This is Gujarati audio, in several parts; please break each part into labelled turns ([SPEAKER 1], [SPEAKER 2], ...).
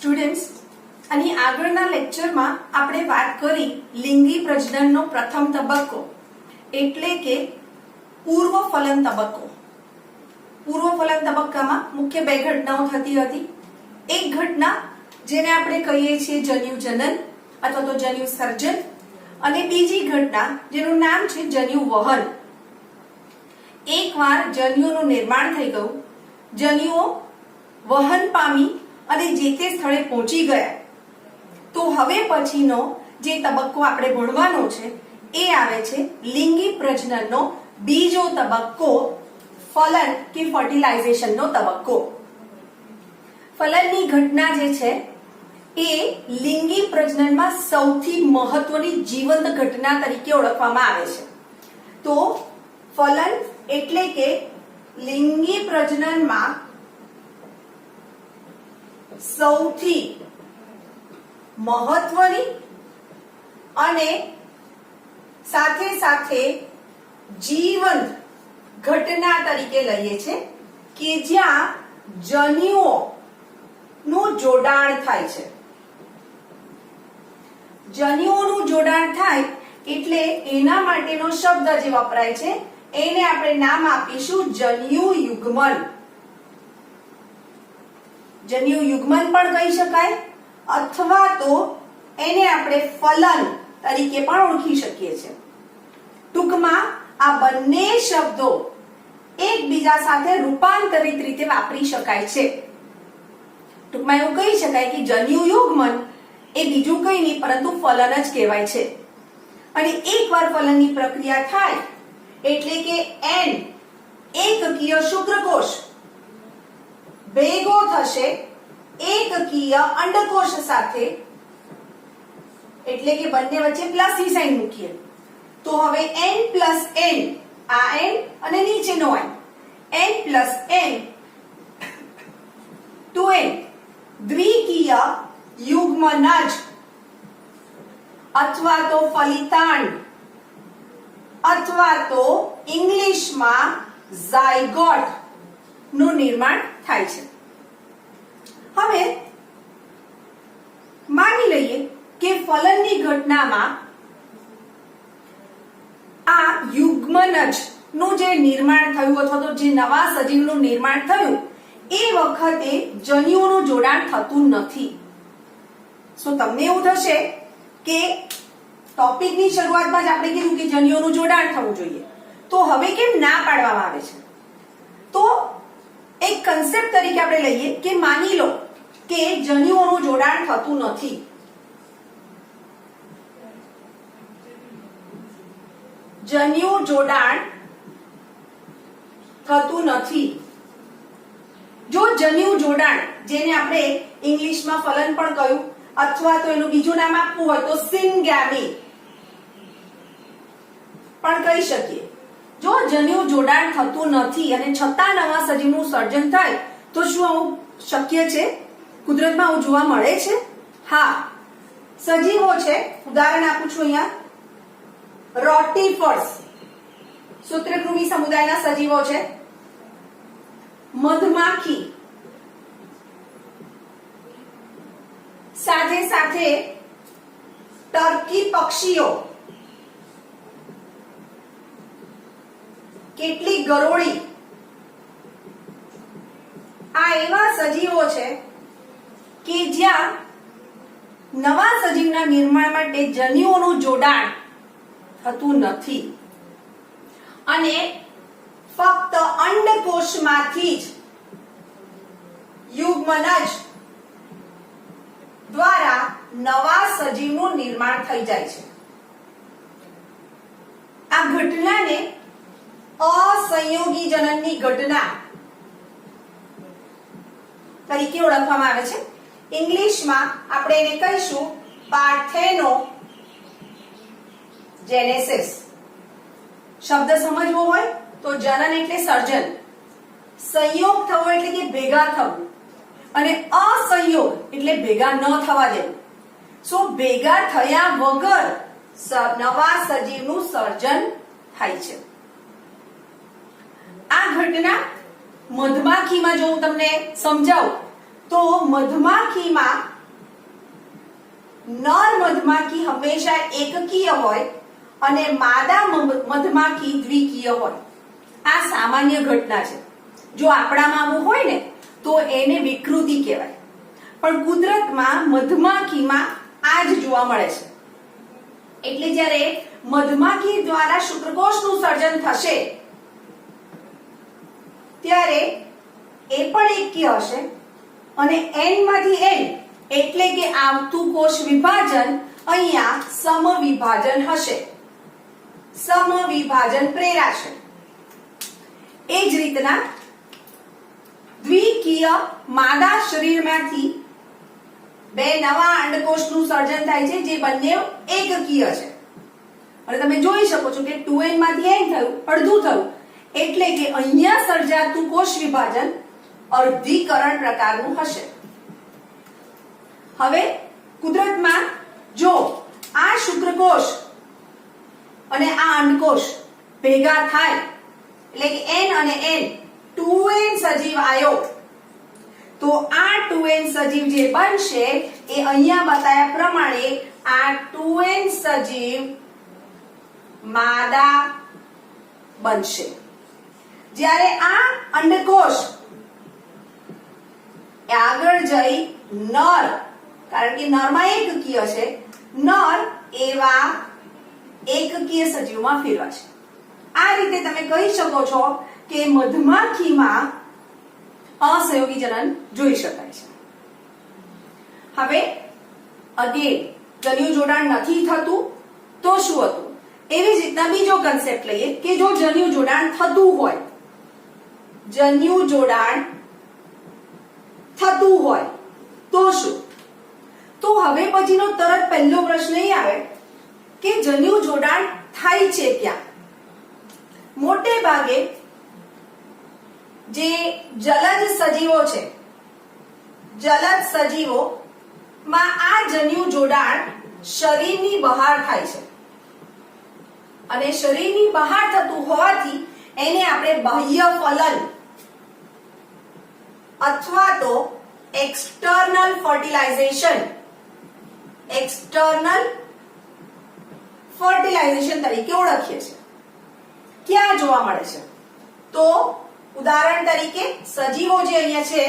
[SPEAKER 1] સ્ટુડન્ટ્સ, આની આગળના લેક્ચરમાં આપણે વાત કરી લિંગી પ્રજનનનો પ્રથમ તબક્કો એટલે કે પૂર્વ ફલન તબક્કો. પૂર્વ ફલન તબક્કામાં મુખ્ય બે ઘટનાઓ થતી હતી. એક ઘટના જેને આપણે કહીએ છીએ જન્યુ જનન અથવા તો જન્યુ સર્જન, અને બીજી ઘટના જેનું નામ છે જન્યુ વહન. એકવાર જન્યુનું નિર્માણ થઈ ગયું, જન્યુઓ વહન પામી અને જે તે સ્થળે પહોંચી ગયા, તો હવે પછીનો જે તબક્કો આપણે ભણવાનો છે એ આવે છે લિંગી પ્રજનનનો બીજો તબક્કો, ફલન કે ફર્ટિલાઇઝેશનનો તબક્કો. ફલનની ઘટના જે છે એ લિંગી પ્રજનનમાં સૌથી મહત્વની જીવંત ઘટના તરીકે ઓળખવામાં આવે છે. તો ફલન એટલે કે લિંગી પ્રજનનમાં સૌથી મહત્વની અને સાથે સાથે જીવંત ઘટના તરીકે લઈએ છે કે જ્યાં જન્યુઓનું જોડાણ થાય છે. જન્યુઓનું જોડાણ થાય એટલે એના માટેનો શબ્દ જે વપરાય છે એને આપણે નામ આપીશું જન્યુ યુગ્મન. જન્યુ યુગ્મન પણ કહી શકાય અથવા તો એને આપણે ફલન તરીકે પણ ઓળખી શકીએ છીએ. ટૂંકમાં આ બંને શબ્દો એકબીજા સાથે રૂપાંતરિત રીતે વાપરી શકાય છે. ટૂંકમાં એવું કહી શકાય કે જન્યુ યુગ્મન એ બીજું કંઈ નહીં પરંતુ ફલન જ કહેવાય છે. અને એકવાર ફલનની પ્રક્રિયા થાય એટલે કે એન એકકીય શુક્રકોષ ભેગો થશે એકકીય અંડકોષ સાથે, એટલે કે બંને વચ્ચે પ્લસ ની સાઇન મૂકીએ તો હવે n પ્લસ n, આ n અને નીચેનો n, n plus n 2n દ્વિકીય યુગ્મનજ અથવા તો ફલિતાંડ અથવા તો ઇંગ્લિશમાં ઝાયગોટ નું નિર્માણ થાય છે. હવે માની લઈએ કે ફલનની ઘટનામાં આ યુગ્મનજ નું જે નિર્માણ થયું અથવા તો જે નવા સજીવનું નિર્માણ થયું એ વખતે જન્યુઓનું જોડાણ થતું નથી. સો તમને એવું થશે કે ટોપિકની શરૂઆતમાં જ આપણે કીધું કે જન્યુઓનું જોડાણ થવું જોઈએ, તો હવે કેમ ના પાડવામાં આવે છે? તો એક કન્સેપ્ટ તરીકે આપણે લઈએ કે માની લો કે જન્યુઓનું જોડાણ થતું નથી. જન્યુ જોડાણ થતું નથી. જો જન્યુ જોડાણ, જેને આપણે ઇંગ્લિશમાં ફલન પણ કહ્યું અથવા તો એનું બીજું નામ આપવું હોય તો સિનગેમી પણ કહી શકીએ. જો જન્યુ જોડાણ થતું નથી અને છતાં નવા સજીવનું સર્જન થાય તો શું આવું શક્ય છે? કુદરતમાં આવું જોવા મળે છે? હા, સજીવો છે. ઉદાહરણ આપું છું અહીંયા, રોટિફર્સ સૂત્રકૃમિ સમુદાયના સજીવો છે. મધમાખી, સાથે સાથે ટર્કી પક્ષીઓ, કેટલીક ગરોળી, આ એવા સજીવો છે કે જ્યાં નવા સજીવના નિર્માણ માટે જન્યુઓનું જોડાણ થતું નથી અને ફક્ત અંડકોષમાંથી જ યુગ્મનજ દ્વારા નવા સજીવનું નિર્માણ થઈ જાય છે. આ ઘટનાને અસંયોગી જનનની ઘટના તરીકે ઓળખવામાં આવે છે. ઇંગ્લિશમાં આપણે એને કહીશું પાર્થેનોજેનેસિસ. શબ્દ સમજવો હોય તો જનન એટલે સર્જન, સંયોગ થવો એટલે કે ભેગા થવું, અને અસંયોગ એટલે ભેગા ન થવા દેવું. સો ભેગા થયા વગર નવા સજીવનું સર્જન થાય છે. આ ઘટના મધમાખીમાં જો હું તમને સમજાવું તો મધમાખીમાં નર મધમાખી હંમેશા એકકીય હોય અને માદા મધમાખી દ્વિકીય હોય. આ સામાન્ય ઘટના છે. જો આપણામાં આવું હોય ને તો એને વિકૃતિ કહેવાય, પણ કુદરતમાં મધમાખીમાં આ જ જોવા મળે છે. એટલે જ્યારે મધમાખી દ્વારા શુક્રકોષનું સર્જન થશે ત્યારે એ પણ એકકીય હશે અને n માંથી n એટલે કે આવતું કોષ વિભાજન અહીંયા સમવિભાજન હશે, સમવિભાજન પ્રેરાશે. એ જ રીતના દ્વિકીય માદા શરીરમાંથી બે નવા અંડકોષનું સર્જન થાય છે જે બંને એકકીય છે. અને તમે જોઈ શકો છો કે 2n માંથી n થયું, અડધું થયું, એટલે કે અહીંયા સર્જાતું કોષ વિભાજન અર્ધીકરણ પ્રકારનું હશે. હવે કુદરતમાં જો આ શુક્રકોષ અને આ અંડકોષ ભેગા થાય એટલે કે n અને n 2n સજીવ આવ્યો તો આ 2n સજીવ જે બનશે એ અહીંયા બતાવ્યા પ્રમાણે આ 2n સજીવ માદા બનશે. જ્યારે આ અંડકોષ આગળ જઈ નર, કારણ કે નરમાં એકકીય છે, નર એવા એકકીય સજીવમાં ફેરવાશે. આ રીતે તમે કહી શકો છો કે મધમાખીમાં અસહયોગી જનન જોઈ શકાય છે. હવે અગેન જન્યુ જોડાણ નથી થતું તો શું હતું? એવી જ રીતના બીજો કન્સેપ્ટ લઈએ કે જો જન્યુ જોડાણ થતું હોય, જન્યુ જોડાણ થતું હોય તો શું? તો હવે પછીનો તરત પહેલો પ્રશ્ન એ આવે કે જન્યુ જોડાણ થાય છે ક્યાં? મોટે ભાગે જે જલજ સજીવો છે, જલજ સજીવો માં આ જન્યુ જોડાણ શરીરની બહાર થાય છે અને શરીરની બહાર થતું હોવાથી એને આપણે બાહ્ય ફલન અથવા તો એક્સટર્નલ ફર્ટિલાઇઝેશન, એક્સટર્નલ ફર્ટિલાઇઝેશન તરીકે ઓળખીએ છીએ. ક્યાં જોવા મળે છે? તો ઉદાહરણ તરીકે સજીવો જે અહીંયા છે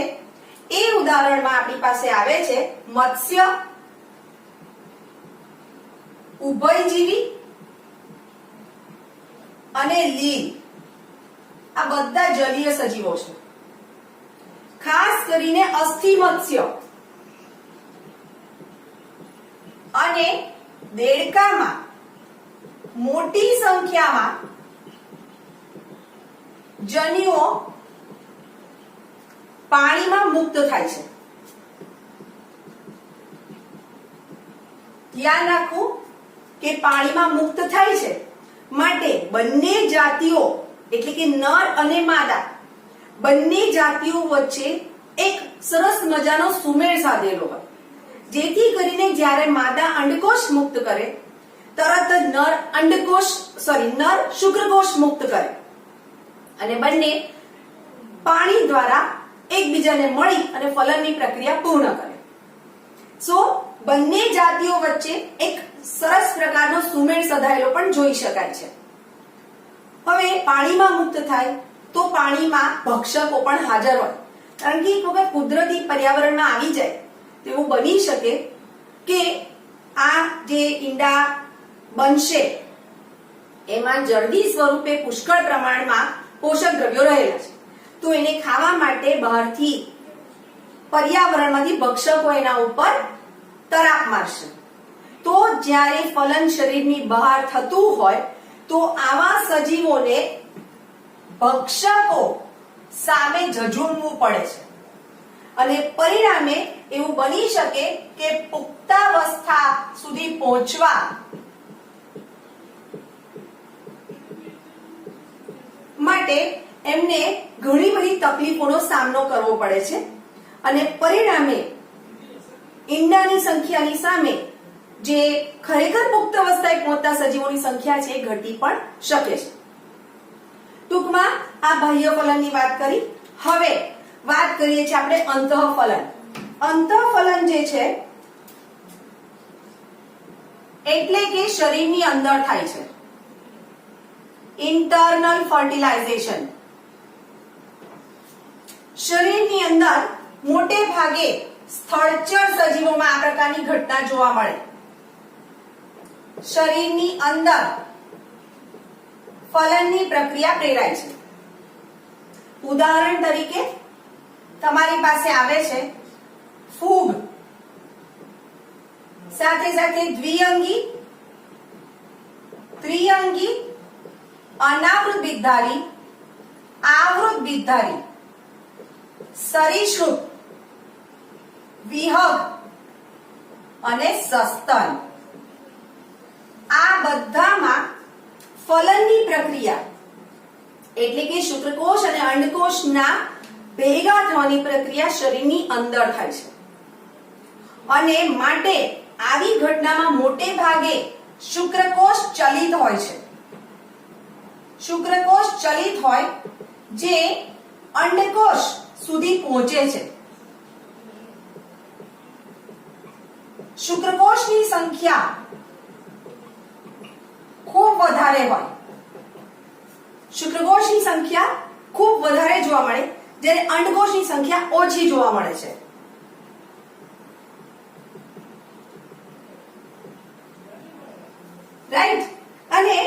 [SPEAKER 1] એ ઉદાહરણમાં આપણી પાસે આવે છે મત્સ્ય, ઉભયજીવી અને લીલ. આ બધા જલીય સજીવો છે. ખાસ કરીને અસ્થિ મત્સ્ય અને દેડકામાં મોટી સંખ્યામાં જન્યુઓ પાણીમાં મુક્ત થાય છે. ધ્યાન રાખવું કે પાણીમાં મુક્ત થાય છે માટે બંને જાતિઓ એટલે કે નર અને માદા બંને જાતિઓ વચ્ચે એક સરસ મજાનો સુમેળ સાધેલો હોય, જેથી કરીને જ્યારે માદા અંડકોષ મુક્ત કરે તરત જ નર શુક્રકોષ મુક્ત કરે અને બંને પાણી દ્વારા એકબીજાને મળી અને ફલનની પ્રક્રિયા પૂર્ણ કરે. સો બંને જાતિઓ વચ્ચે એક સરસ પ્રકારનો સુમેળ સધાયેલો પણ જોઈ શકાય છે. હવે પાણીમાં મુક્ત થાય તો પાણીમાં ભક્ષકો પણ હાજર હોય, કારણ કે એક વખત કુદરતી પર્યાવરણમાં આવી જાય તેવું બની શકે કે આ જે ઈંડા બનશે એમાં જળદી સ્વરૂપે પુષ્કળ પ્રમાણમાં પોષક દ્રવ્યો રહેલા છે, તો એને ખાવા માટે બહારથી પર્યાવરણમાંથી ભક્ષકો એના ઉપર તરાપ મારશે. તો જ્યારે ફલન શરીરની બહાર થતું હોય તો આવા સજીવોને ભક્ષકો સામે ઝઝૂમવું પડે છે અને પરિણામે એવું બની શકે કે પુખ્તાવસ્થા સુધી પહોંચવા માટે એમને ઘણી બધી તકલીફોનો સામનો કરવો પડે છે અને પરિણામે ઈંડાની સંખ્યાની સામે જે ખરેખર પુખ્ત અવસ્થાએ પહોંચતા સજીવોની સંખ્યા છે ઘટી પણ શકે છે. ટૂંકમાં આ બાહ્ય ફલનની વાત કરી. હવે વાત કરીએ છીએ આપણે અંતઃફલન. અંતઃફલન જે છે એટલે કે શરીરની અંદર થાય છે. Internal fertilisation. શરીરની અંદર મોટે ભાગે સ્થળચર સજીવોમાં આ પ્રકારની ઘટના જોવા મળે. શરીરની અંદર ફલનની પ્રક્રિયા પ્રેરાય છે. ઉદાહરણ તરીકે તમારી પાસે આવે છે ફૂગ, સાથે સાથે દ્વિઅંગી, ત્રિઅંગી, અનાવૃત બીજધારી, આવૃત બીજધારી, સરીસૃપ, વિહગ અને સસ્તન. આ બધામાં ફલનની પ્રક્રિયા એટલે કે શુક્રકોષ અને અંડકોષના ભેગા થવાની પ્રક્રિયા શરીરની અંદર થાય છે અને માટે આવી ઘટનામાં મોટે ભાગે શુક્રકોષ ચલિત હોય છે. શુક્રકોષ ચલિત હોય જે અંડકોષ સુધી પહોંચે છે. શુક્રકોષની સંખ્યા ખૂબ વધારે હોય. શુક્રકોષની સંખ્યા ખૂબ વધારે જોવા મળે જ્યારે અંડકોષની સંખ્યા ઓછી જોવા મળે છે. રાઈટ. અને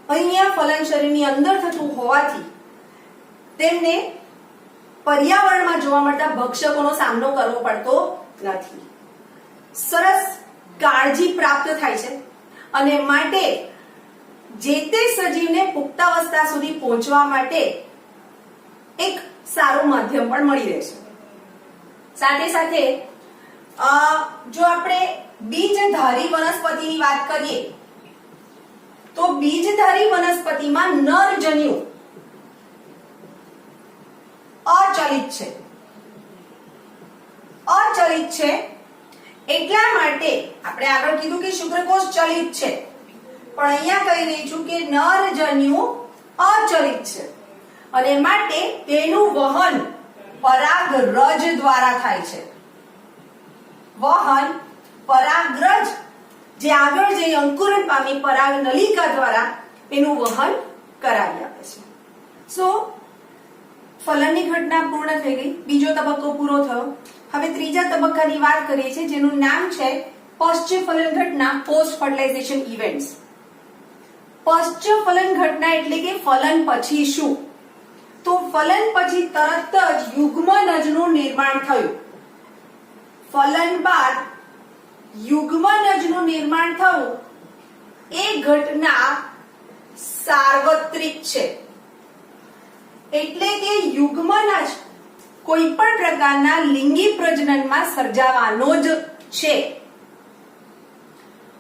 [SPEAKER 1] અહીંયા ફલન શરીરની અંદર થતું હોવાથી તેમને પર્યાવરણમાં જોવા મળતા ભક્ષકોનો સામનો કરવો પડતો નથી. સરસ કાળજી પ્રાપ્ત થાય છે અને માટે જે તે સજીવને પુખ્તાવસ્થા સુધી પહોંચવા માટે એક સારું માધ્યમ પણ મળી રહે છે. સાથે સાથે જો આપણે બીજધારી વનસ્પતિની વાત કરીએ તો બીજધારી વનસ્પતિમાં નરજન્યુ અચલિત છે. અચલિત છે એટલા માટે આપણે આગળ કીધું કે શુક્રકોષ ચલિત છે, પણ અહીંયા કહી રહી છું કે નરજન્યુ અચલિત છે અને માટે તેનું વહન પરાગરજ દ્વારા થાય છે. વહન પરાગરજ જે આગળ જઈ અંકુરણ પામી પરાગ નલિકા દ્વારા એનું વહન કરાવી આપે છે. સો ફલનની ઘટના પૂર્ણ થઈ ગઈ. બીજો તબક્કો પૂરો થયો. હવે ત્રીજા તબક્કાની વાત કરીએ છીએ જેનું નામ છે પશ્ચ ફલન ઘટના, પોસ્ટ ફર્ટિલાઇઝેશન ઇવેન્ટ્સ. પશ્ચ ફલન ઘટના એટલે કે ફલન પછી શું? તો ફલન પછી તરત જ યુગ્મનજનું નિર્માણ થયું. ફલન બાદ યુગ્મનજનું નિર્માણ થયું એ ઘટના સાર્વત્રિક છે. એટલે કે યુગ્મનજ કોઈ પણ પ્રકારના લિંગી પ્રજનનમાં સર્જાવાનો જ છે.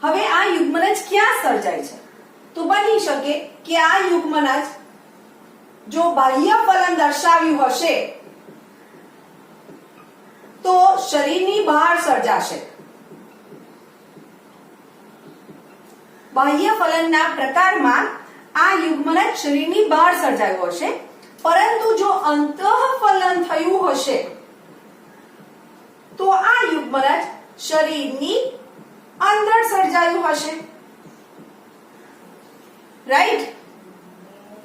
[SPEAKER 1] હવે આ યુગ્મનજ ક્યાં સર્જાય છે? તો બની શકે કે આ યુગ્મનજ જો બાહ્ય ફલન દર્શાવ્યું હશે તો શરીરની બહાર સર્જાશે. બાહ્ય ફલનના પ્રકારમાં આ યુગ્મનજ શરીરની બહાર સર્જાયું હશે, પરંતુ જો અંતઃફલન થયું હશે તો આ યુગ્મનજ શરીરની અંદર સર્જાયું હશે. રાઈટ.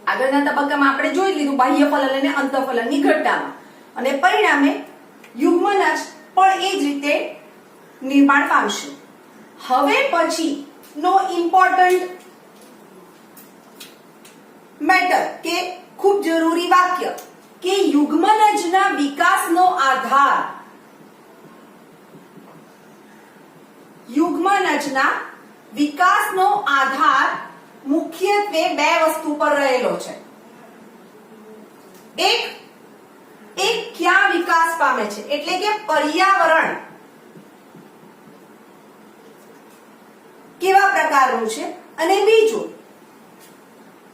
[SPEAKER 1] આગળના તબક્કામાં આપણે જોઈ લીધું બાહ્ય ફલન અને અંતઃફલનની ઘટનામાં, અને પરિણામે યુગ્મનજ પણ એ જ રીતે નિર્માણ પામશે. હવે પછી નો ઇમ્પોર્ટન્ટ મેટર કે ખૂબ જરૂરી વાક્ય કે યુગ્મનજના વિકાસનો આધાર, યુગ્મનજના વિકાસનો આધાર મુખ્યત્વે બે વસ્તુ પર રહેલો છે. એક ક્યાં વિકાસ પામે છે એટલે કે પર્યાવરણ કેવા પ્રકારનું છે, અને બીજું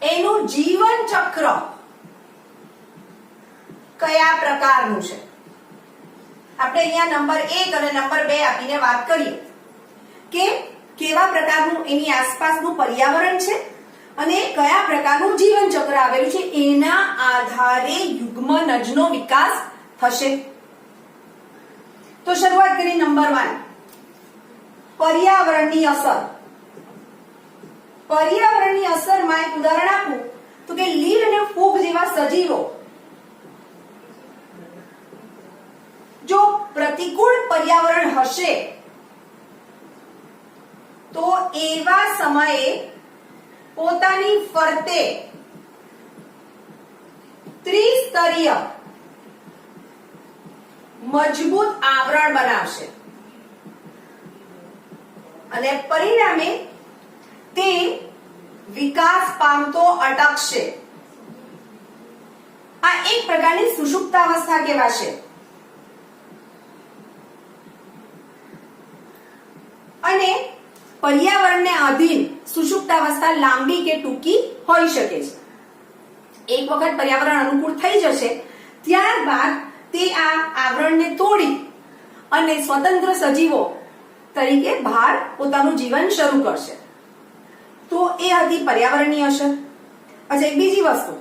[SPEAKER 1] એનું જીવન ચક્ર કયા પ્રકારનું છે. આપણે અહીંયા નંબર 1 અને નંબર 2 આપીને વાત કરીએ કે કેવા પ્રકારનું એની આસપાસનું પર્યાવરણ છે અને કયા પ્રકારનું જીવન ચક્ર આવેલું છે. એના આધારે યુગ્મનજનો વિકાસ થશે. તો શરૂઆત કરી નંબર 1, પર્યાવરણની અસર. પર્યાવરણની અસરમાં એક ઉદાહરણ આપું તો કે લીલ અને ફૂગ જેવા સજીવો જો પ્રતિકૂળ પર્યાવરણ હશે તો એવા સમયે પોતાની ફરતે ત્રિસ્તરીય મજબૂત આવરણ બનાવશે અને પરિણામે તે વિકાસ પામતો અટકશે. આ એક પ્રકારની સુષુપ્તાવસ્થા કહેવાશે. અને પર્યાવરણને આધીન સુષુપ્તાવસ્થા લાંબી કે ટૂંકી હોઈ શકે છે. એક વખત પર્યાવરણ અનુકૂળ થઈ જશે ત્યારબાદ તે આ આવરણને તોડી અને સ્વતંત્ર સજીવો તરીકે બહાર પોતાનું જીવન શરૂ કરશે. તો એ હતી પર્યાવરણની અસર. અચ્છા, એક બીજી વસ્તુ,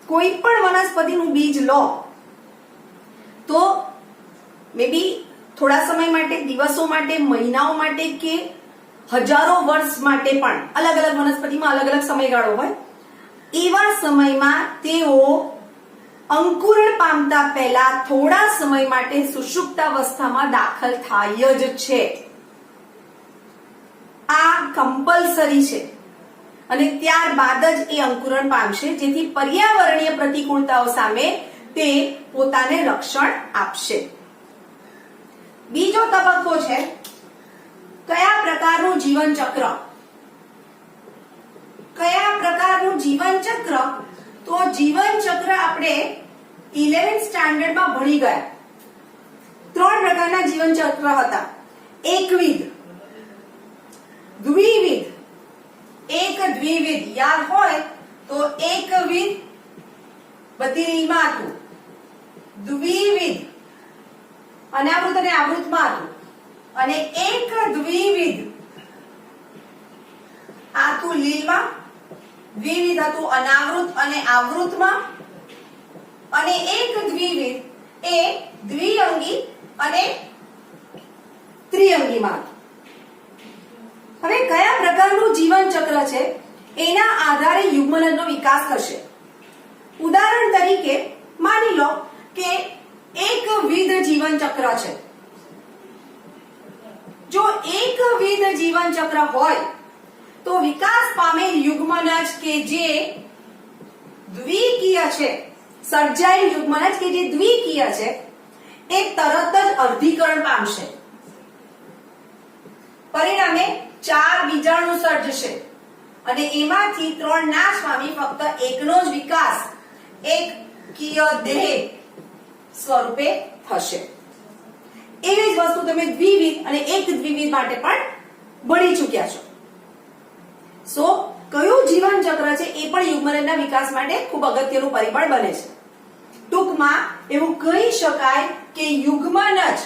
[SPEAKER 1] કોઈ પણ વનસ્પતિનું બીજ લો તો મે બી થોડા સમય માટે, દિવસો માટે, મહિનાઓ માટે કે હજારો વર્ષ માટે પણ અલગ અલગ વનસ્પતિમાં અલગ અલગ સમયગાળો હોય. એવા સમયમાં તેઓ અંકુરણ પામતા પહેલા થોડા સમય માટે સુષુપ્તાવસ્થામાં દાખલ થાય જ છે. આ કમ્પલસરી છે અને ત્યારબાદ જ એ અંકુરણ પામશે, જેથી પર્યાવરણીય પ્રતિકૂળતાઓ સામે તે પોતાને રક્ષણ આપશે. બીજો તબક્કો છે કયા પ્રકારનું જીવન ચક્ર. કયા પ્રકારનું જીવન ચક્ર? તો જીવન ચક્ર આપણે 11th સ્ટાન્ડર્ડમાં ભણી ગયા. 3 પ્રકારના જીવન ચક્ર હતા: એકવિધ, દ્વિવિધ, એક દ્વિવિધ. યાદ હોય તો એકવિધ બધી રીતમાં હતું, દ્વિવિધ અનાવૃત અને આવૃતમાં હતું, અને એક દ્વિવિધ આ હતું લીલમાં, દ્વિવિધ હતું અનાવૃત અને આવૃતમાં, અને એક દ્વિવિધ એ દ્વિઅંગી અને ત્રિઅંગીમાં. હવે કયા પ્રકારનું જીવન ચક્ર છે એના આધારે યુગ્મનજનો વિકાસ થશે. ઉદાહરણ તરીકે માની લો કે એકવિધ જીવન ચક્ર છે. જો એકવિધ જીવન ચક્ર હોય તો વિકાસ પામેલ યુગ્મનજ કે જે દ્વિકીય છે, સર્જાયેલ યુગ્મનજ કે જે દ્વિકીય છે, એ તરત જ અર્ધીકરણ પામશે. પરિણામે 4 બીજાણુ સર્જશે અને એમાંથી 3 નાશ પામી ફક્ત એકનો જ વિકાસ એકકીય દેહ સ્વરૂપે થશે. એવી જ વસ્તુ તમે દ્વિવિધ અને એક દ્વિવિધ માટે પણ ભણી ચૂક્યા છો. સો કયું જીવન ચક્ર છે એ પણ યુગ્મનજના વિકાસ માટે ખૂબ અગત્યનું પરિબળ બને છે. ટૂંકમાં એવું કહી શકાય કે યુગ્મનજ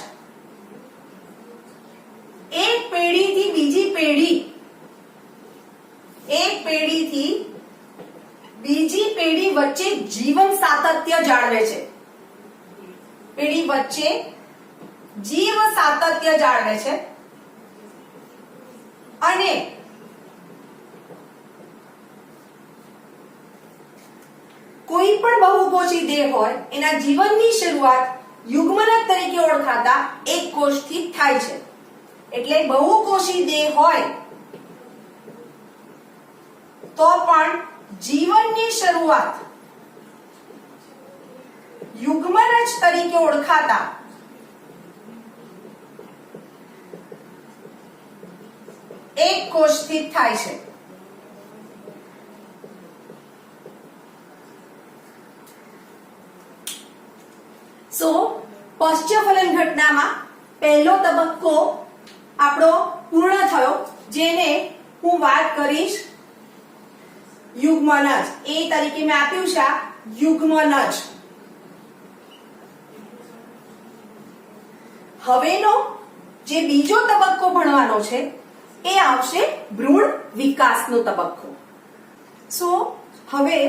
[SPEAKER 1] એક પેઢીથી બીજી પેઢી, એક પેઢીથી બીજી પેઢી વચ્ચે જીવન સાતત્ય જાળવે છે. પેઢી વચ્ચે જીવ સાતત્ય જાળવે છે અને કોઈ પણ બહુકોષી દેહ હોય એના જીવનની શરૂઆત યુગ્મનજ તરીકે ઓળખાતા એક કોષથી થાય છે. એટલે બહુકોષી દેહ હોય તો પણ જીવનની શરૂઆત યુગ્મનજ તરીકે ઓળખાતા એક કોષથી થાય છે. સો પશ્ચફલન ઘટનામાં પહેલો તબક્કો આપણો પૂર્ણ થયો, જેને હું વાત કરીશ યુગ્મનજ. એ તરીકે મેં આપ્યું છે યુગ્મનજ. હવેનો જે બીજો તબક્કો ભણવાનો છે એ આવશે ભ્રૂણ વિકાસનો તબક્કો. સો હવે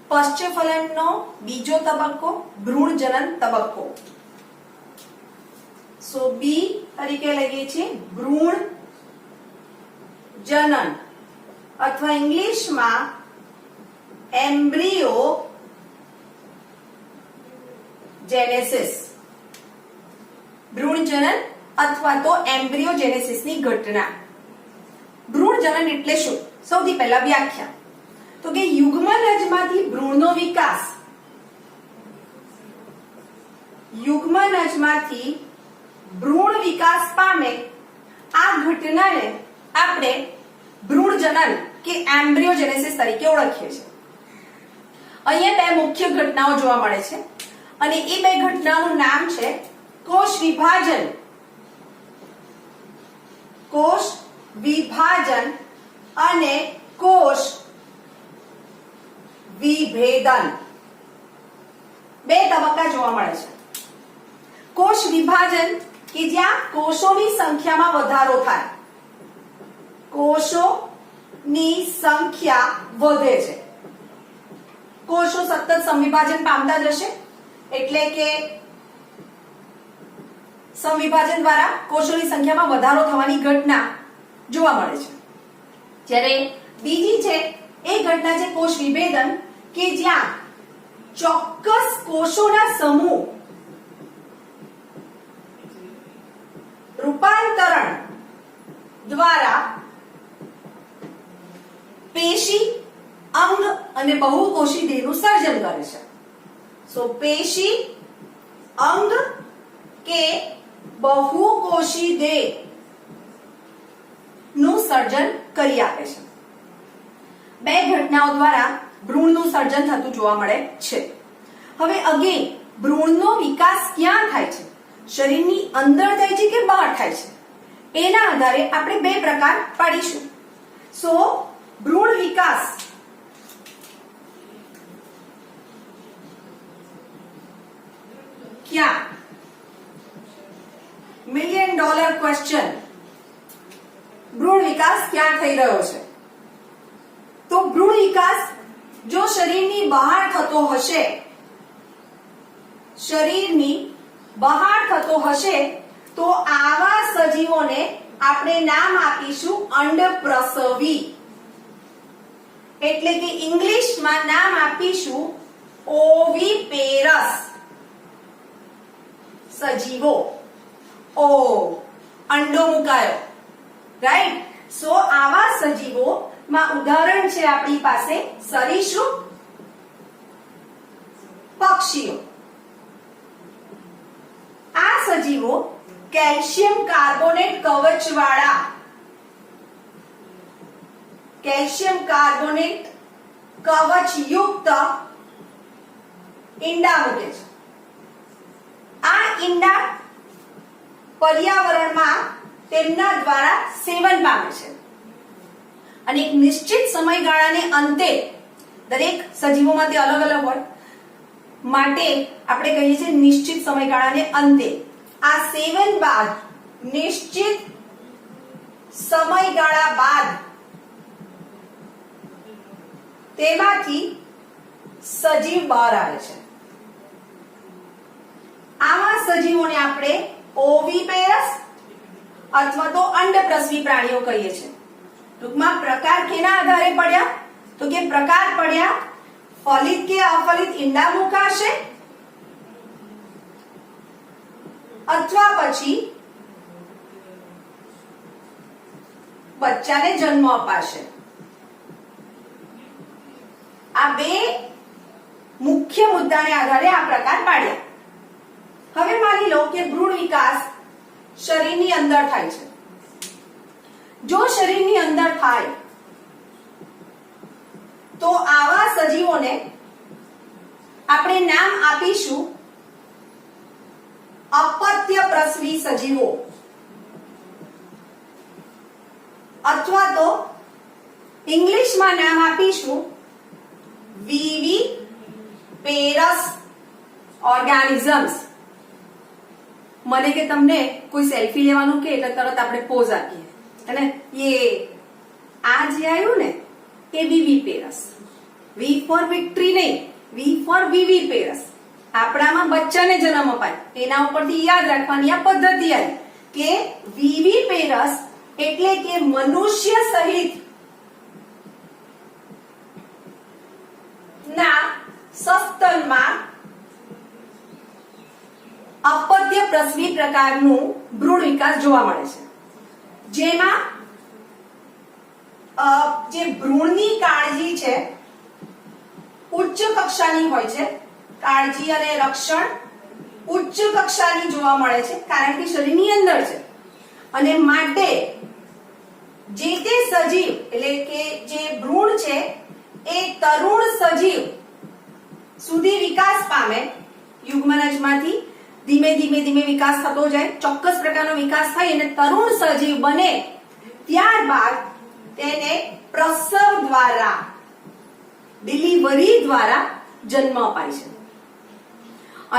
[SPEAKER 1] પશ્ચફલનનો બીજો તબક્કો ભ્રૂણ જનન તબક્કો. સો બી તરીકે લઈએ છીએ ભ્રૂણ જનન. અથવા ઇંગ્લિશમાં એમ્બ્રિયો જેનેસિસ, ભ્રૂણજનન અથવા તો એમ્બ્રિયોજેનેસિસની ઘટના. ભ્રૂણજનન એટલે શું? સૌથી પહેલા વ્યાખ્યા. તો કે યુગ્મનજમાંથી ભ્રૂણનો વિકાસ, યુગ્મનજમાંથી ભ્રૂણ વિકાસ પામે આ ઘટનાને આપણે ભ્રૂણજનન કે એમ્બ્રિયોજેનેસિસ તરીકે ઓળખીએ છીએ. અહીંયા બે મુખ્ય ઘટનાઓ જોવા મળે છે અને એ બે ઘટનાઓનું નામ છે કોષ વિભાજન, કોષ વિભાજન અને કોષ વિભેદન. બે તબક્કા જોવા મળે છે. કોષ વિભાજન કે જ્યાં કોષોની સંખ્યામાં વધારો થાય, કોષોની સંખ્યા વધે છે, કોષો સતત સંવિભાજન પામતા જશે એટલે કે સંવિભાજન દ્વારા કોષોની સંખ્યામાં વધારો થવાની ઘટના જોવા મળે છે. જ્યારે બીજી છે એ ઘટના છે કોષ વિભેદન કે જ્યાં ચોક્કસ કોષોના સમૂહ રૂપાંતરણ દ્વારા પેશી, અંગ અને બહુકોષી દેહનું સર્જન કરે છે. સો પેશી, અંગ કે બહુકોષી દેહ નું સર્જન કરી આપે છે. બે ઘટનાઓ દ્વારા ભ્રૂણનું સર્જન થતું જોવા મળે છે. હવે અગેન ભ્રૂણનો વિકાસ ક્યાં થાય છે? શરીરની અંદર થાય છે કે બહાર થાય છે? એના આધારે આપણે બે પ્રકાર પાડીશું. સો ભ્રૂણ વિકાસ ક્યાં? $1 million ક્વેશ્ચન. ભ્રૂણ વિકાસ ક્યાં થઈ રહ્યો છે? તો ભ્રૂણ વિકાસ જો શરીરની બહાર થતો હશે, શરીરની બહાર થતો હશે તો આવા સજીવોને આપણે નામ આપીશું અંડપ્રસવી, એટલે કે ઇંગ્લિશમાં નામ આપીશું ઓવિપેરસ સજીવો. ઓ અંડો મુકાયો, રાઈટ. સો આવા સજીવો માં ઉદાહરણ છે આપણી પાસે સરીસૃપ, પક્ષીઓ. આ સજીવો કેલ્શિયમ કાર્બોનેટ કવચવાળા, કેલ્શિયમ કાર્બોનેટ કવચયુક્ત ઈંડા મૂકે છે. આ ઈંડા પર્યાવરણમાં તેમના દ્વારા સેવન પામે છે અને એક નિશ્ચિત સમયગાળાને અંતે, દરેક સજીવોમાં તે અલગ અલગ હોય માટે આપણે કહીએ છીએ નિશ્ચિત સમયગાળાને અંતે, આ સેવન બાદ નિશ્ચિત સમયગાળા બાદ તેમાંથી સજીવ બહાર આવે છે. આવા સજીવોને આપણે ઓવિપેરસ અથવા તો અંડપ્રસવી પ્રાણીઓ કહીએ છીએ. ટૂંકમાં પ્રકાર કેના આધારે પડ્યા? તો કે પ્રકાર પડ્યા ફલિત કે અફલિત ઈંડા મુકાશે અથવા પછી બચ્ચાને જન્મ અપાશે. આ બે મુખ્ય મુદ્દાને આધારે આ પ્રકાર પાડ્યા. હવે માની લો કે ભ્રૂણ વિકાસ શરીરની અંદર થાય છે. જો શરીરની અંદર થાય તો આવા સજીવોને આપણે નામ આપીશું અપત્ય પ્રસવી સજીવો અથવા તો ઇંગ્લિશમાં નામ આપીશું વિવિપેરસ ઓર્ગેનિઝમ્સ. મને કે તમને કોઈ સેલ્ફી લેવાનું કે એટલે તરત આપણે પોઝ આપીએ અને યે આ જે આવ્યું ને એ વિવિપેરસ. વી ફોર વિક્ટરી નહીં, વી ફોર વિવિપેરસ. આપણામાં બચ્ચાને જન્મ અપાય એના ઉપરથી યાદ રાખવાની આ પદ્ધતિ આવી કે વિવિપેરસ એટલે કે મનુષ્ય સહિત રીતના સસ્તનમાં અપત્ય પ્રસવી પ્રકારનું ભ્રૂણ વિકાસ જોવા મળે છે, જેમાં જે ભ્રૂણની કાળજી છે ઉચ્ચ કક્ષાની હોય છે, કાળજી અને રક્ષણ ઉચ્ચ કક્ષાની જોવા મળે છે, કારણ કે શરીરની અંદર છે અને માટે જે તે સજીવ એટલે કે જે ભ્રૂણ છે એ તરુણ સજીવ સુધી વિકાસ પામે. યુગ્મનજમાંથી ધીમે ધીમે ધીમે વિકાસ થતો જાય, ચોક્કસ પ્રકારનો વિકાસ થાય અને તરુણ સજીવ બને ત્યારબાદ તેને પ્રસવ દ્વારા ડિલિવરી દ્વારા જન્મ અપાય છે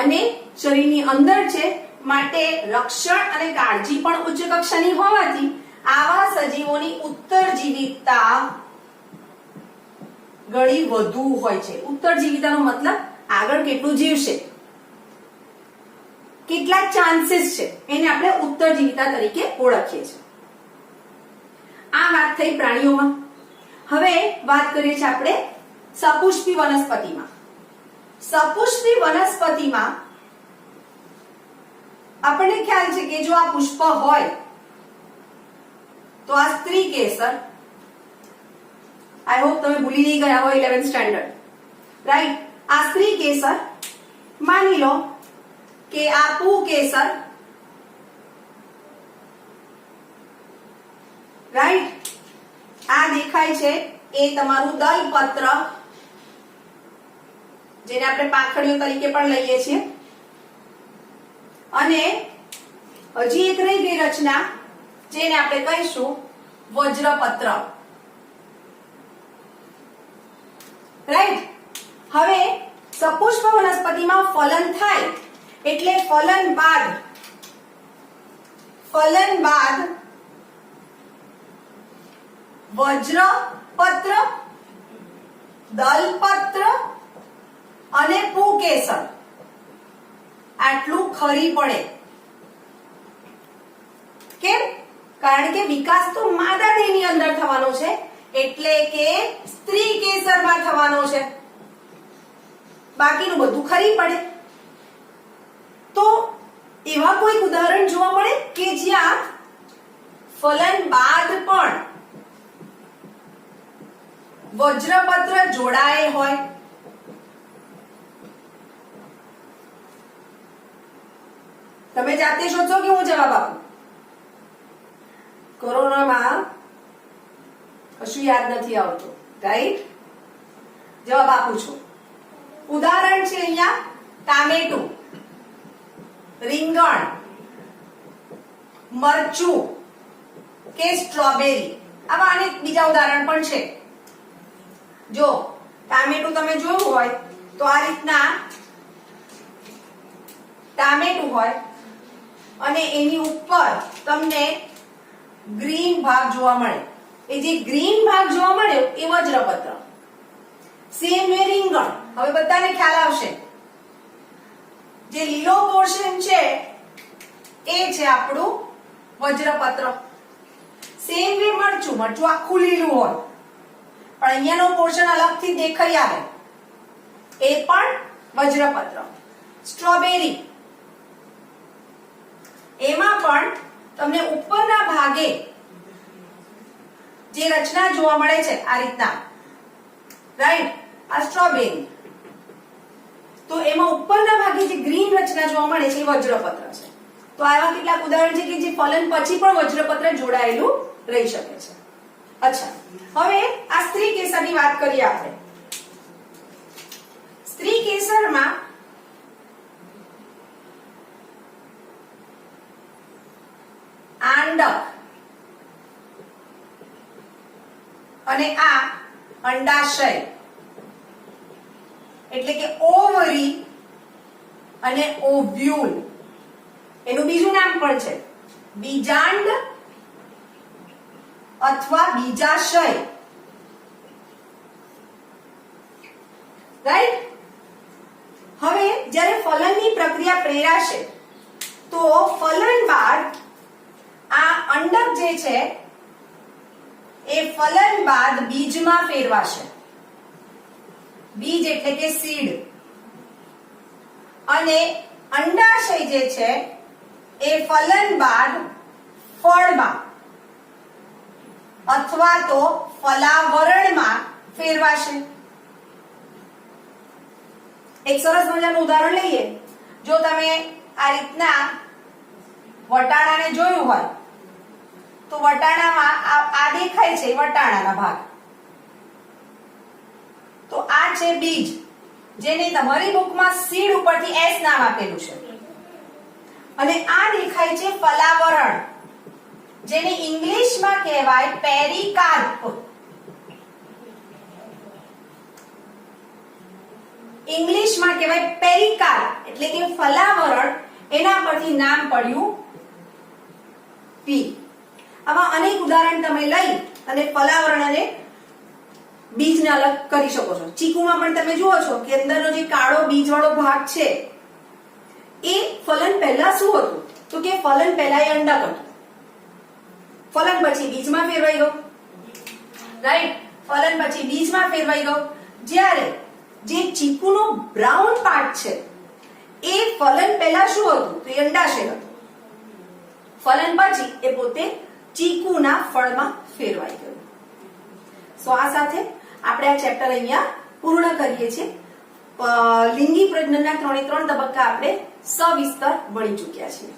[SPEAKER 1] અને શરીરની અંદર છે માટે રક્ષણ અને કાળજી પણ ઉચ્ચ કક્ષાની હોવાથી આવા સજીવોની ઉત્તરજીવિતા ઘણી વધુ હોય છે. ઉત્તરજીવિતાનો મતલબ આગળ કેટલું જીવશે, કેટલા ચાન્સીસ છે, એને આપણે ઉત્તરજીવિતા તરીકે ઓળખીએ છીએ. આ વાત થઈ પ્રાણીઓમાં. હવે વાત કરીએ છીએ આપણે સપુષ્પી વનસ્પતિમાં. સપુષ્પી વનસ્પતિમાં આપણને ખ્યાલ છે કે જો આ પુષ્પ હોય તો આ સ્ત્રી કેસર, આઈ હોપ તમે ભૂલી નહીં ગયા હોય 11th સ્ટેન્ડર્ડ, રાઈટ. આ સ્ત્રી કેસર, માની લો કે આ પુ કેસર, રાઈટ. આ દેખાય છે એ તમારું દલપત્ર, જેને આપણે પાંખડીઓ તરીકે પણ લઈએ છીએ. અને હજી એક રહી ગઈ રચના જેને આપણે કહીશું વજ્રપત્ર, રાઈટ. હવે સપુષ્પ વનસ્પતિમાં ફલન થાય એટલે ફલન બાદ વજ્રપત્ર, દલપત્ર અને પુકેસર આટલું ખરી પડે. કેમ? કારણ કે વિકાસ તો માદા દેહની અંદર થવાનો છે, એટલે કે સ્ત્રી કેસરમાં થવાનો છે, બાકીનું બધું ખરી પડે. તો એવા કોઈ ઉદાહરણ જોવા મળે કે જ્યાં ફલન બાદ પણ વજ્રપત્ર જોડાય હોય? તમે જાતે શોધો કે હું જવાબ આપું? કોરોનામાં કશું યાદ નથી આવતું, રાઈટ? જવાબ આપું છું. ઉદાહરણ છે અહીંયા ટામેટું, રીંગણ, મરચું કે સ્ટ્રોબેરી. આવા અનેક બીજા ઉદાહરણ પણ છે. જો ટામેટું તમે જોયું હોય તો આ રીતના ટામેટું હોય અને એની ઉપર તમને ગ્રીન ભાગ જોવા મળે. એ જે ગ્રીન ભાગ જોવા મળ્યો એ વજ્રપત્ર. સેમ વે રીંગણ. હવે બધાને ખ્યાલ આવશે, જે લીલો પોર્શન છે એ છે આપણું વજ્રપત્ર. સેમ વે મરચું, મરચું આખું લીલું હોય પણ અહીંયાનો પોર્શન અલગથી દેખાઈ આવે, એ પણ વજ્રપત્ર. સ્ટ્રોબેરી, એમાં પણ તમને ઉપરના ભાગે જે રચના જોવા મળે છે આ રીતના, રાઈટ. આ સ્ટ્રોબેરી, તો એમાં ઉપરના ભાગે જે ગ્રીન રચના જોવા મળે છે એ વજ્રપત્ર છે. તો આવા કેટલાક ઉદાહરણ છે કે જે ફલન પછી પણ વજ્રપત્ર જોડાયેલું રહી શકે છે. અચ્છા, હવે આ સ્ત્રી કેસરની વાત કરીએ આપણે. સ્ત્રી કેસરમાં આંડક અને આ અંડાશય એટલે કે ઓવરી અને ઓવ્યુલ, એનું બીજું નામ પણ છે બીજાંડ અથવા બીજાશય, રાઈટ. હવે જ્યારે ફલનની પ્રક્રિયા પ્રેરાશે તો ફલન બાદ આ અંડક જે છે એ ફલન બાદ બીજમાં ફેરવાશે. બીજ એટલે કે સીડ, અને અંડાશય જે છે એ ફલન બાદ ફળમાં અથવા તો ફલાવરણમાં ફેરવાશે. એક સરસ મજાનું ઉદાહરણ લઈએ. જો તમે આ રીતના વટાણાને જોયું હોય તો વટાણામાં આ દેખાય છે વટાણાના ભાગ, તો આ છે બીજ, જેને તમારી બુકમાં સીડ ઉપરથી એસ નામ આપેલું છે, અને આ દેખાય છે ફલાવરણ, જેને ઇંગ્લિશમાં કહેવાય પેરિકાર્પ. ઇંગ્લિશમાં કહેવાય પેરિકાર્પ એટલે કે ફલાવરણ, એના પરથી નામ પડ્યું પી. આવા અનેક ઉદાહરણ તમે લઈ અને ફલાવરણ અને બીજને અલગ કરી શકો છો. ચીકુમાં પણ તમે જુઓ છો કે અંદરનો જે કાળો બીજવાળો ભાગ છે એ ફલન પહેલા શું હતું, તો કે ફલન પહેલા એ અંડક હતું, ફલન પછી બીજમાં ફેરવાઈ ગયું, રાઈટ. ફલન પછી બીજમાં ફેરવાઈ ગયું. જ્યારે જે ચીકુનો બ્રાઉન પાર્ટ છે એ ફલન પહેલા શું હતું, તો એ અંડાશય હતું, ફલન પછી એ પોતે ચીકુના ફળમાં ફેરવાઈ ગયું. સો આ સાથે આપણે આ ચેપ્ટર અહીંયા પૂર્ણ કરીએ છીએ. લિંગી પ્રજનનના 3 તબક્કા આપણે સવિસ્તર ભણી ચૂક્યા છીએ.